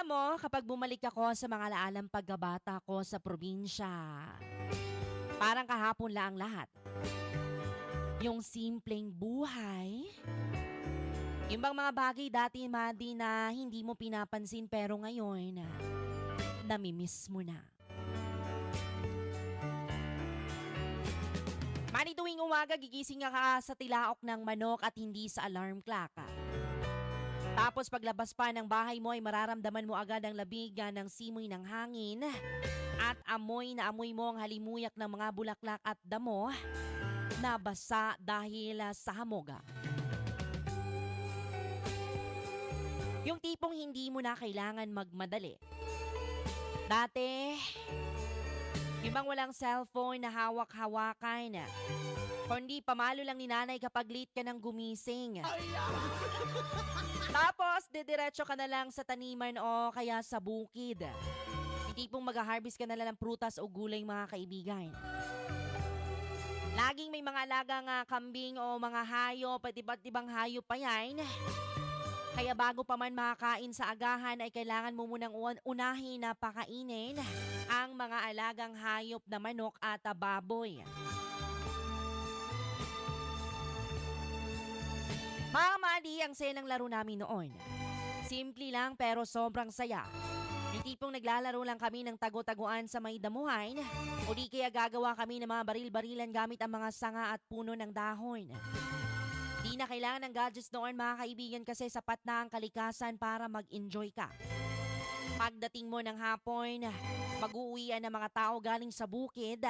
Alam mo, kapag bumalik ako sa mga laalang pagkabata ko sa probinsya, parang kahapon lang ang lahat. Yung simpleng buhay, yung bang mga bagay dati, Madi, na hindi mo pinapansin pero ngayon, namimiss mo na. Madi, tuwing umaga, gigising ka sa tilaok ng manok at hindi sa alarm clock. Tapos paglabas pa ng bahay mo ay mararamdaman mo agad ang labig ng simoy ng hangin at amoy na amoy mo ang halimuyak ng mga bulaklak at damo na basa dahil sa hamog. Yung tipong hindi mo na kailangan magmadali. Dati, yung bang walang cellphone na hawak-hawakan, kundi pamalo lang ni nanay kapag late ka ng gumising. Tapos, didiretso ka na lang sa taniman o kaya sa bukid. Hindi pong mag-harvest ka na lang ng prutas o gulay, mga kaibigan. Laging may mga alagang kambing o mga hayop at iba't ibang hayop pa yan. Kaya bago pa man makakain sa agahan ay kailangan mo munang unahin na pakainin ang mga alagang hayop na manok at baboy. Mga Madi, ang saya ng laro namin noon. Simple lang pero sobrang saya. Yung tipong naglalaro lang kami ng tago-taguan sa may damuhan o di kaya gagawa kami ng mga baril-barilan gamit ang mga sanga at puno ng dahon. Di na kailangan ng gadgets noon, mga kaibigan, kasi sapat na ang kalikasan para mag-enjoy ka. Pagdating mo ng hapon, mag-uuwian ng mga tao galing sa bukid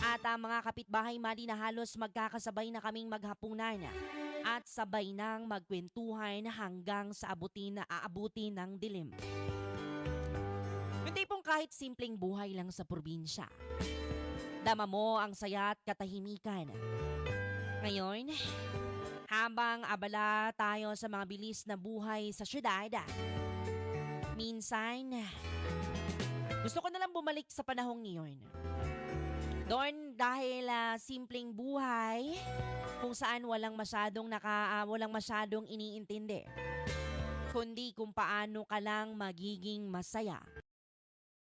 at ang mga kapitbahay, Madi, na halos magkakasabay na kaming maghapunan at sabay nang magkwentuhan hanggang sa aabutin ng dilim. Yung tipong kahit simpleng buhay lang sa probinsya, dama mo ang saya at katahimikan. Ngayon, habang abala tayo sa mga bilis na buhay sa syudad, minsan, gusto ko na lang bumalik sa panahong iyon. Doon dahil simpleng buhay kung saan walang masyadong iniintindi, kundi kung paano ka lang magiging masaya